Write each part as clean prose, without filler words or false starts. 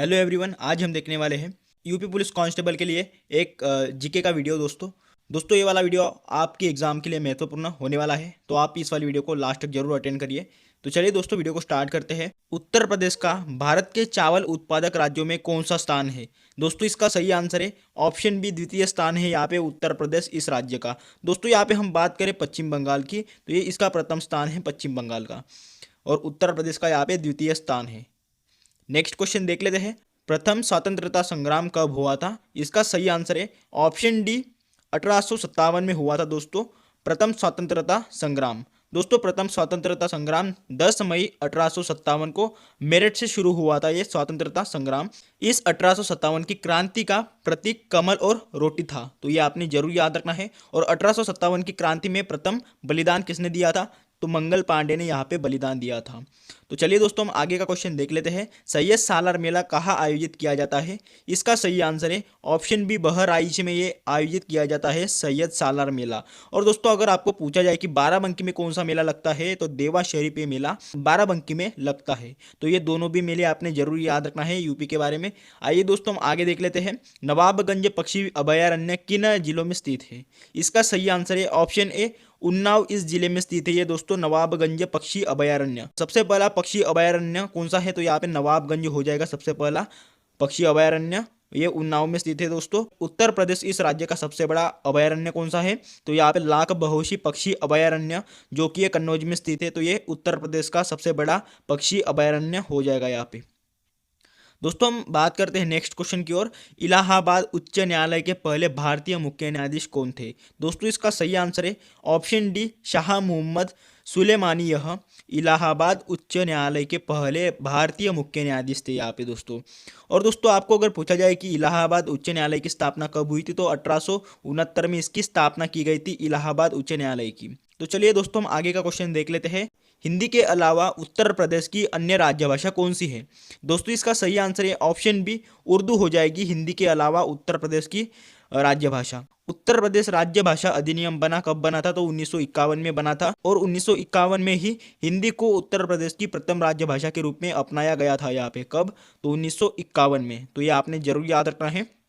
Hello everyone, आज हम देखने वाले हैं यूपी पुलिस कांस्टेबल के लिए एक जीके का वीडियो। दोस्तों ये वाला वीडियो आपके एग्जाम के लिए महत्वपूर्ण होने वाला है, तो आप इस वाली वीडियो को लास्ट तक जरूर अटेंड करिए। तो चलिए दोस्तों, वीडियो को स्टार्ट करते हैं। उत्तर प्रदेश का भारत के चावल उत्पादक राज्यों में कौन सा स्थान है? दोस्तों इसका सही आंसर है ऑप्शन बी, द्वितीय स्थान है यहाँ पे उत्तर प्रदेश इस राज्य का। दोस्तों यहाँ पे हम बात करें पश्चिम बंगाल की, तो ये इसका प्रथम स्थान है पश्चिम बंगाल का, और उत्तर प्रदेश का यहाँ पे द्वितीय स्थान है। नेक्स्ट क्वेश्चन देख लेते हैं। प्रथम स्वतंत्रता संग्राम कब हुआ था? इसका सही आंसर है ऑप्शन डी, 1857 में हुआ था दोस्तों, प्रथम स्वतंत्रता संग्राम। दोस्तों प्रथम स्वतंत्रता संग्राम 10 मई 1857 को मेरठ से शुरू हुआ था ये स्वतंत्रता संग्राम। इस 1857 की क्रांति का प्रतीक कमल और रोटी था, तो ये आपने जरूर याद रखना है। और 1857 की क्रांति में प्रथम बलिदान किसने दिया था? तो मंगल पांडे ने यहाँ पे बलिदान दिया था। तो चलिए दोस्तों, हम आगे का क्वेश्चन देख लेते हैं। सैयद सालार मेला कहाँ आयोजित किया जाता है? इसका सही आंसर है ऑप्शन बी, बहराइच में ये आयोजित किया जाता है सैयद सालार मेला। और दोस्तों अगर आपको पूछा जाए कि बाराबंकी में कौन सा मेला लगता है, तो देवा शरीफ ये मेला बाराबंकी में लगता है। तो ये दोनों भी मेले आपने जरूर याद रखना है यूपी के बारे में। आइए दोस्तों, हम आगे देख लेते हैं। नवाबगंज पक्षी अभयारण्य किन जिलों में स्थित है? इसका सही आंसर है ऑप्शन ए, उन्नाव इस जिले में स्थित है ये दोस्तों नवाबगंज पक्षी अभयारण्य। सबसे पहला पक्षी अभयारण्य कौन सा है? तो यहाँ पे नवाबगंज हो जाएगा सबसे पहला पक्षी अभयारण्य, ये उन्नाव में स्थित है दोस्तों। उत्तर प्रदेश इस राज्य का सबसे बड़ा अभयारण्य कौन सा है? तो यहाँ पे लाख बहोशी पक्षी अभयारण्य जो कि ये कन्नौज में स्थित है, तो ये उत्तर प्रदेश का सबसे बड़ा पक्षी अभयारण्य हो जाएगा यहाँ पे। दोस्तों हम बात करते हैं नेक्स्ट क्वेश्चन की ओर। इलाहाबाद उच्च न्यायालय के पहले भारतीय मुख्य न्यायाधीश कौन थे? दोस्तों इसका सही आंसर है ऑप्शन डी, शाह मोहम्मद सुलेमानी। यह इलाहाबाद उच्च न्यायालय के पहले भारतीय मुख्य न्यायाधीश थे यहाँ पे दोस्तों। और दोस्तों आपको अगर पूछा जाए कि इलाहाबाद उच्च न्यायालय की स्थापना कब हुई थी, तो 1869 में इसकी स्थापना की गई थी इलाहाबाद उच्च न्यायालय की। तो चलिए दोस्तों, हम आगे का क्वेश्चन देख लेते हैं। हिंदी के अलावा उत्तर प्रदेश की अन्य राज्य भाषा कौन सी है? दोस्तों इसका सही आंसर है ऑप्शन बी, उर्दू हो जाएगी हिंदी के अलावा उत्तर प्रदेश की राज्य भाषा। उत्तर प्रदेश राज्य भाषा अधिनियम बना कब बना था? तो 1951 में बना था, और 1951 में ही हिंदी को उत्तर प्रदेश की प्रथम राज्य भाषा के रूप में अपनाया गया था यहाँ पे। कब? तो 1951 में। तो ये आपने जरूर याद रखना है।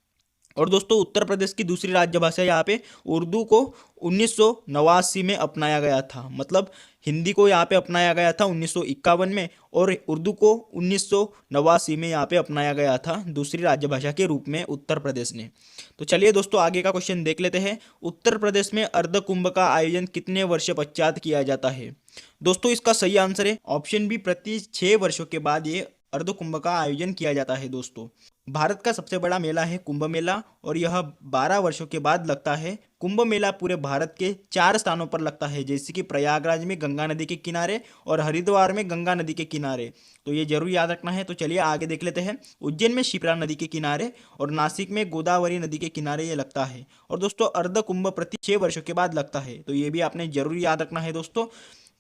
और दोस्तों उत्तर प्रदेश की दूसरी राज्य भाषा यहाँ पे उर्दू को 1989 में अपनाया गया था। मतलब हिंदी को यहाँ पे अपनाया गया था 1951 में, और उर्दू को 1989 में यहाँ पे अपनाया गया था दूसरी राज्य भाषा के रूप में उत्तर प्रदेश ने। तो चलिए दोस्तों, आगे का क्वेश्चन देख लेते हैं। उत्तर प्रदेश में अर्धकुंभ का आयोजन कितने वर्ष पश्चात किया जाता है? दोस्तों इसका सही आंसर है ऑप्शन बी, प्रति 6 वर्षों के बाद ये अर्धकुंभ का आयोजन किया जाता है दोस्तों। भारत का सबसे बड़ा मेला है कुंभ मेला, और यह 12 वर्षों के बाद लगता है। कुंभ मेला पूरे भारत के 4 स्थानों पर लगता है, जैसे कि प्रयागराज में गंगा नदी के किनारे, और हरिद्वार में गंगा नदी के किनारे। तो ये जरूर याद रखना है। तो चलिए आगे देख लेते हैं। उज्जैन में शिप्रा नदी के किनारे, और नासिक में गोदावरी नदी के किनारे ये लगता है। और दोस्तों अर्ध कुंभ प्रति 6 वर्षों के बाद लगता है, तो ये भी आपने जरूर याद रखना है दोस्तों।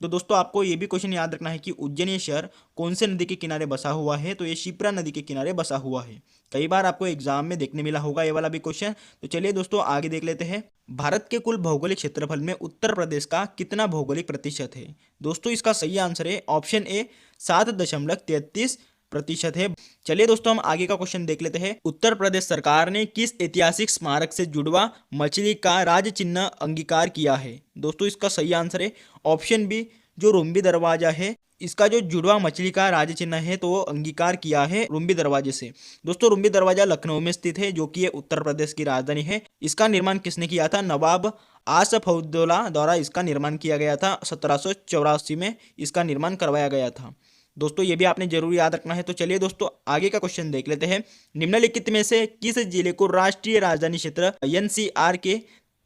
तो दोस्तों आपको ये भी क्वेश्चन याद रखना है कि उज्जैन ये शहर कौन से नदी के किनारे बसा हुआ है? तो ये शिप्रा नदी के किनारे बसा हुआ है। कई बार आपको एग्जाम में देखने मिला होगा ये वाला भी क्वेश्चन। तो चलिए दोस्तों आगे देख लेते हैं। भारत के कुल भौगोलिक क्षेत्रफल में उत्तर प्रदेश का कितना भौगोलिक प्रतिशत है? दोस्तों इसका सही आंसर है ऑप्शन ए, 7.33% है। चलिए दोस्तों, हम आगे का क्वेश्चन देख लेते हैं। उत्तर प्रदेश सरकार ने किस ऐतिहासिक स्मारक से जुड़वा मछली का राज चिन्ह अंगीकार किया है? दोस्तों इसका सही आंसर है ऑप्शन बी, जो रुम्बी दरवाजा है, इसका जो जुड़वा मछली का राज चिन्ह है, तो वो अंगीकार किया है रुम्बी दरवाजे से। दोस्तों रुम्बी दरवाजा लखनऊ में स्थित है, जो कि ये उत्तर प्रदेश की राजधानी है। इसका निर्माण किसने किया था? नवाब आसफउद्दौला द्वारा इसका निर्माण किया गया था। 1784 में इसका निर्माण करवाया गया था। दोस्तों ये भी आपने जरूर याद रखना है। तो चलिए दोस्तों आगे का क्वेश्चन देख लेते हैं। निम्नलिखित में से किस जिले को राष्ट्रीय राजधानी क्षेत्र एनसीआर के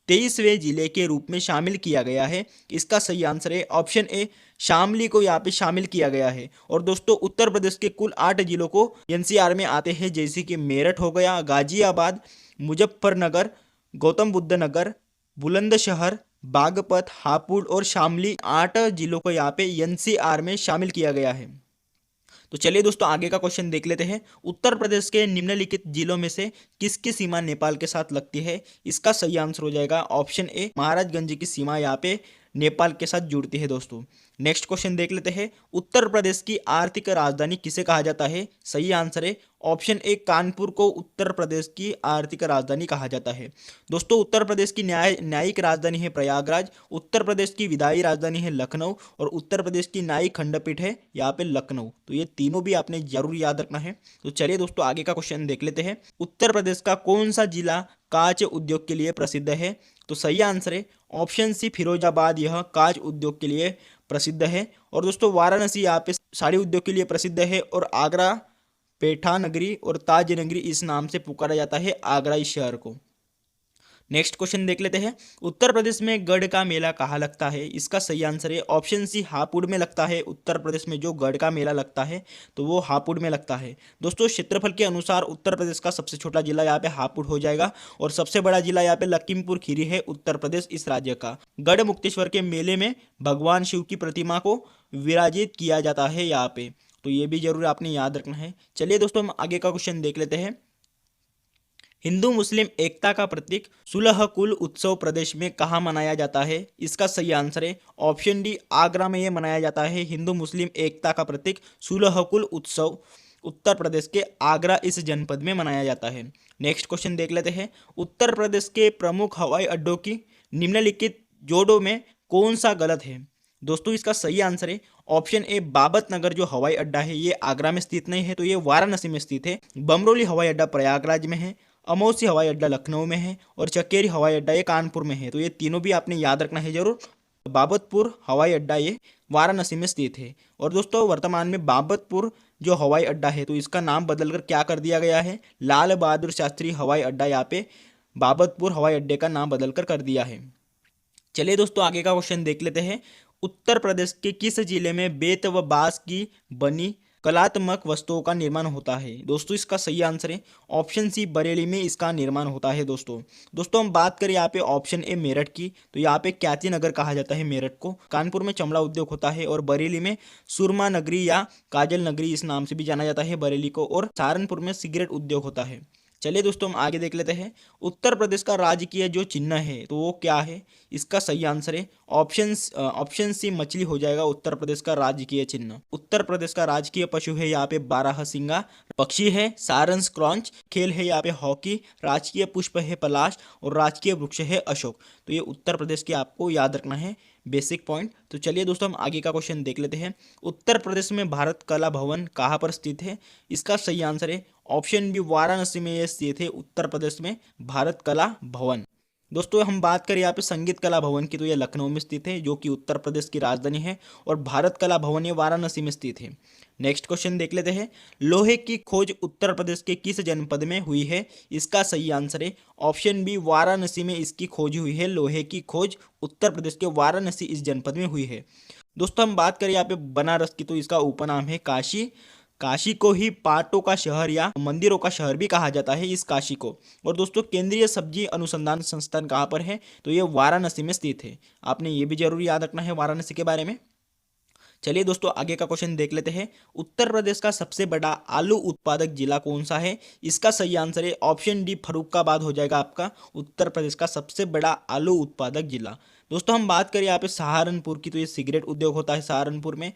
23वें जिले के रूप में शामिल किया गया है? इसका सही आंसर है ऑप्शन ए, शामली को यहाँ पे शामिल किया गया है। और दोस्तों उत्तर प्रदेश के कुल 8 जिलों को एनसीआर में आते हैं, जैसे कि मेरठ हो गया, गाजियाबाद, मुजफ्फरनगर, गौतम बुद्ध नगर, बुलंदशहर, बागपत, हापुड़ और शामली। 8 जिलों को यहाँ पे एनसीआर में शामिल किया गया है। तो चलिए दोस्तों आगे का क्वेश्चन देख लेते हैं। उत्तर प्रदेश के निम्नलिखित जिलों में से किसकी सीमा नेपाल के साथ लगती है? इसका सही आंसर हो जाएगा ऑप्शन ए, महाराजगंज की सीमा यहाँ पे नेपाल के साथ जुड़ती है दोस्तों। नेक्स्ट क्वेश्चन देख लेते हैं, उत्तर प्रदेश की आर्थिक राजधानी किसे कहा जाता है? सही आंसर है ऑप्शन ए कानपुर को उत्तर प्रदेश की आर्थिक राजधानी कहा जाता है। दोस्तों उत्तर प्रदेश की न्यायिक राजधानी है प्रयागराज, उत्तर प्रदेश की विधायी राजधानी है लखनऊ और उत्तर प्रदेश की न्यायिक खंडपीठ है यहाँ पे लखनऊ। तो ये तीनों भी आपने जरूर याद रखना है। तो चलिए दोस्तों आगे का क्वेश्चन देख लेते हैं, उत्तर प्रदेश का कौन सा जिला कांच उद्योग के लिए प्रसिद्ध है? तो सही आंसर है ऑप्शन सी फिरोजाबाद, यह कांच उद्योग के लिए प्रसिद्ध है। और दोस्तों वाराणसी यहाँ पे साड़ी उद्योग के लिए प्रसिद्ध है और आगरा पेठा नगरी और ताज नगरी इस नाम से पुकारा जाता है आगरा इस शहर को। नेक्स्ट क्वेश्चन देख लेते हैं, उत्तर प्रदेश में गढ़ का मेला कहाँ लगता है? इसका सही आंसर है ऑप्शन सी हापुड़ में लगता है। उत्तर प्रदेश में जो गढ़ का मेला लगता है तो वो हापुड़ में लगता है। दोस्तों क्षेत्रफल के अनुसार उत्तर प्रदेश का सबसे छोटा जिला यहाँ पे हापुड़ हो जाएगा और सबसे बड़ा जिला यहाँ पे लखीमपुर खीरी है उत्तर प्रदेश इस राज्य का। गढ़ मुक्तेश्वर के मेले में भगवान शिव की प्रतिमा को विराजित किया जाता है यहाँ पे, तो ये भी जरूर आपने याद रखना है। चलिए दोस्तों हम आगे का क्वेश्चन देख लेते हैं, हिंदू मुस्लिम एकता का प्रतीक सुलह कुल उत्सव प्रदेश में कहाँ मनाया जाता है? इसका सही आंसर है ऑप्शन डी आगरा में ये मनाया जाता है। हिंदू मुस्लिम एकता का प्रतीक सुलह कुल उत्सव उत्तर प्रदेश के आगरा इस जनपद में मनाया जाता है। नेक्स्ट क्वेश्चन देख लेते हैं, उत्तर प्रदेश के प्रमुख हवाई अड्डों की निम्नलिखित जोड़ों में कौन सा गलत है? दोस्तों इसका सही आंसर है ऑप्शन ए बाबत नगर जो हवाई अड्डा है ये आगरा में स्थित नहीं है, तो ये वाराणसी में स्थित है। बमरोली हवाई अड्डा प्रयागराज में है, अमौसी हवाई अड्डा लखनऊ में है और चकेरी हवाई अड्डा ये कानपुर में है। तो ये तीनों भी आपने याद रखना है जरूर। बाबतपुर हवाई अड्डा ये वाराणसी में स्थित है। और दोस्तों वर्तमान में बाबतपुर जो हवाई अड्डा है तो इसका नाम बदलकर क्या कर दिया गया है? लाल बहादुर शास्त्री हवाई अड्डा यहाँ पे बाबतपुर हवाई अड्डे का नाम बदलकर कर दिया है। चलिए दोस्तों आगे का क्वेश्चन देख लेते हैं, उत्तर प्रदेश के किस जिले में बेत व बांस की बनी कलात्मक वस्तुओं का निर्माण होता है? दोस्तों इसका सही आंसर है ऑप्शन सी बरेली में इसका निर्माण होता है। दोस्तों हम बात करें यहाँ पे ऑप्शन ए मेरठ की, तो यहाँ पे ख्याति नगर कहा जाता है मेरठ को। कानपुर में चमड़ा उद्योग होता है और बरेली में सुरमा नगरी या काजल नगरी इस नाम से भी जाना जाता है बरेली को। और सहारनपुर में सिगरेट उद्योग होता है। चलिए दोस्तों हम आगे देख लेते हैं, उत्तर प्रदेश का राजकीय जो चिन्ह है तो वो क्या है? इसका सही आंसर है ऑप्शन सी मछली हो जाएगा उत्तर प्रदेश का राजकीय चिन्ह। उत्तर प्रदेश का राजकीय पशु है यहाँ पे बारहसिंगा, पक्षी है सारंस क्रॉन्च, खेल है यहाँ पे हॉकी, राजकीय पुष्प है पलाश और राजकीय वृक्ष है अशोक। तो ये उत्तर प्रदेश के आपको याद रखना है बेसिक पॉइंट। तो चलिए दोस्तों हम आगे का क्वेश्चन देख लेते हैं, उत्तर प्रदेश में भारत कला भवन कहाँ पर स्थित है? इसका सही आंसर है ऑप्शन बी वाराणसी में ये स्थित है उत्तर प्रदेश में भारत कला भवन। दोस्तों हम बात करें यहाँ पे संगीत कला भवन की तो ये लखनऊ में स्थित है जो कि उत्तर प्रदेश की राजधानी है और भारत कला भवन ये वाराणसी में स्थित है। नेक्स्ट क्वेश्चन देख लेते हैं, लोहे की खोज उत्तर प्रदेश के किस जनपद में हुई है? इसका सही आंसर है ऑप्शन बी वाराणसी में इसकी खोज हुई है। लोहे की खोज उत्तर प्रदेश के वाराणसी इस जनपद में हुई है। दोस्तों हम बात करें यहाँ पे बनारस की तो इसका उपनाम है काशी। काशी को ही पाटों का शहर या मंदिरों का शहर भी कहा जाता है इस काशी को। और दोस्तों केंद्रीय सब्जी अनुसंधान संस्थान कहाँ पर है? तो ये वाराणसी में स्थित है। आपने ये भी जरूर याद रखना है वाराणसी के बारे में। चलिए दोस्तों आगे का क्वेश्चन देख लेते हैं, उत्तर प्रदेश का सबसे बड़ा आलू उत्पादक जिला कौन सा है? इसका सही आंसर है ऑप्शन डी फर्रुखाबाद हो जाएगा आपका उत्तर प्रदेश का सबसे बड़ा आलू उत्पादक जिला। दोस्तों हम बात करें यहाँ पे सहारनपुर की तो ये सिगरेट उद्योग होता है सहारनपुर में,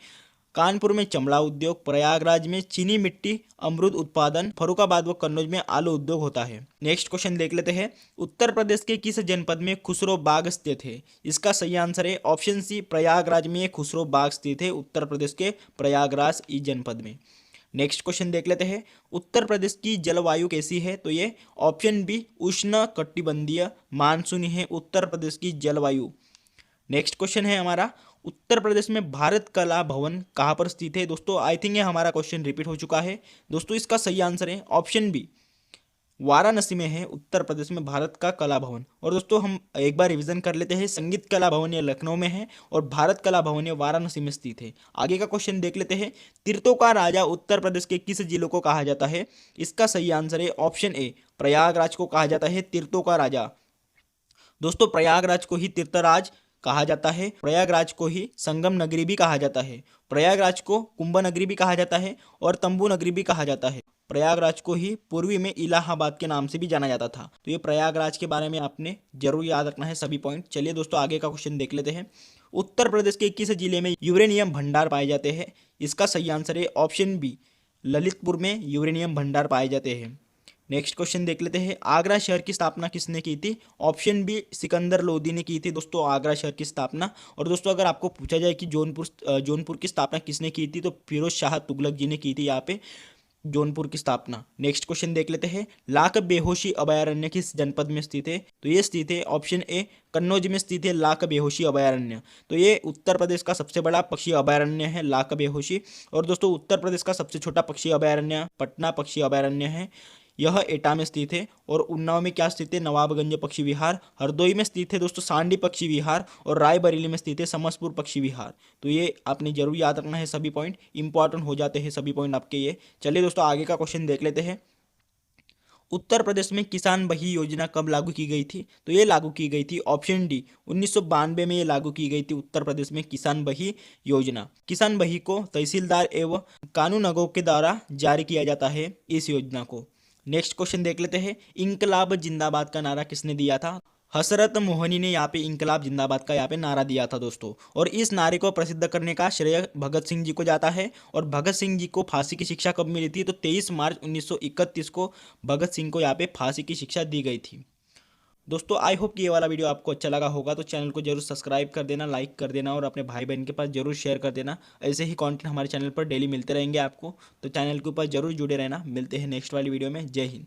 कानपुर में चमड़ा उद्योग, प्रयागराज में चीनी मिट्टी अमरूद उत्पादन, फर्रुखाबाद व कन्नौज में आलू उद्योग होता है। नेक्स्ट क्वेश्चन देख लेते हैं, उत्तर प्रदेश के किस जनपद में खुसरो बाग स्थित है? इसका सही आंसर है ऑप्शन सी प्रयागराज में खुसरो बाग स्थित है उत्तर प्रदेश के प्रयागराज इस जनपद में। नेक्स्ट क्वेश्चन देख लेते हैं, उत्तर प्रदेश की जलवायु कैसी है? तो ये ऑप्शन बी उष्ण कटिबंधीय मानसूनी है उत्तर प्रदेश की जलवायु। नेक्स्ट क्वेश्चन है हमारा, उत्तर प्रदेश में भारत कला भवन कहाँ पर स्थित है? दोस्तों आई थिंक ये हमारा क्वेश्चन रिपीट हो चुका है। दोस्तों इसका सही आंसर है ऑप्शन बी वाराणसी में है उत्तर प्रदेश में भारत का कला भवन। और दोस्तों हम एक बार रिवीजन कर लेते हैं, संगीत कला भवन ये लखनऊ में है और भारत कला भवन ये वाराणसी में स्थित है। आगे का क्वेश्चन देख लेते हैं, तीर्थों का राजा उत्तर प्रदेश के किस जिलों को कहा जाता है? इसका सही आंसर है ऑप्शन ए प्रयागराज को कहा जाता है तीर्थों का राजा। दोस्तों प्रयागराज को ही तीर्थराज कहा जाता है, प्रयागराज को ही संगम नगरी भी कहा जाता है, प्रयागराज को कुंभ नगरी भी कहा जाता है और तंबू नगरी भी कहा जाता है। प्रयागराज को ही पूर्वी में इलाहाबाद के नाम से भी जाना जाता था। तो ये प्रयागराज के बारे में आपने जरूर याद रखना है सभी पॉइंट। चलिए दोस्तों आगे का क्वेश्चन देख लेते हैं, उत्तर प्रदेश के किस जिले में यूरेनियम भंडार पाए जाते हैं? इसका सही आंसर है ऑप्शन बी, ललितपुर में यूरेनियम भंडार पाए जाते हैं। नेक्स्ट क्वेश्चन देख लेते हैं, आगरा शहर की स्थापना किसने की थी? ऑप्शन बी, सिकंदर लोदी ने की थी दोस्तों आगरा शहर की स्थापना। और दोस्तों अगर आपको पूछा जाए कि जौनपुर की स्थापना किसने की थी, तो फिरोज शाह तुगलक जी ने की थी यहाँ पे जौनपुर की स्थापना। नेक्स्ट क्वेश्चन देख लेते हैं, लाख बेहोशी अभयारण्य किस जनपद में स्थित है? तो ये स्थित है ऑप्शन ए, कन्नौज में स्थित है लाख बेहोशी अभयारण्य। तो ये उत्तर प्रदेश का सबसे बड़ा पक्षी अभयारण्य है लाख बेहोशी। और दोस्तों उत्तर प्रदेश का सबसे छोटा पक्षी अभयारण्य पटना पक्षी अभयारण्य है, यह एटा में स्थित है। और उन्नाव में क्या स्थित है? नवाबगंज पक्षी विहार। हरदोई में स्थित है दोस्तों सांडी पक्षी विहार। और रायबरेली में स्थित है समसपुर पक्षी विहार। तो ये आपने जरूर याद रखना है, सभी पॉइंट इंपॉर्टेंट हो जाते हैं सभी पॉइंट आपके ये। चलिए दोस्तों आगे का क्वेश्चन देख लेते हैं, उत्तर प्रदेश में किसान बही योजना कब लागू की गई थी? तो ये लागू की गई थी ऑप्शन डी, 1992 में ये लागू की गई थी उत्तर प्रदेश में किसान बही योजना। किसान बही को तहसीलदार एवं कानूनगों के द्वारा जारी किया जाता है इस योजना को। नेक्स्ट क्वेश्चन देख लेते हैं, इंकलाब जिंदाबाद का नारा किसने दिया था? हसरत मोहनी ने यहाँ पे इंकलाब जिंदाबाद का यहाँ पे नारा दिया था दोस्तों। और इस नारे को प्रसिद्ध करने का श्रेय भगत सिंह जी को जाता है। और भगत सिंह जी को फांसी की शिक्षा कब मिली थी? तो 23 मार्च 1931 को भगत सिंह को यहाँ पे फांसी की शिक्षा दी गई थी। दोस्तों आई होप कि ये वाला वीडियो आपको अच्छा लगा होगा, तो चैनल को जरूर सब्सक्राइब कर देना, लाइक कर देना और अपने भाई बहन के पास जरूर शेयर कर देना। ऐसे ही कंटेंट हमारे चैनल पर डेली मिलते रहेंगे आपको, तो चैनल के ऊपर जरूर जुड़े रहना। मिलते हैं नेक्स्ट वाली वीडियो में। जय हिंद।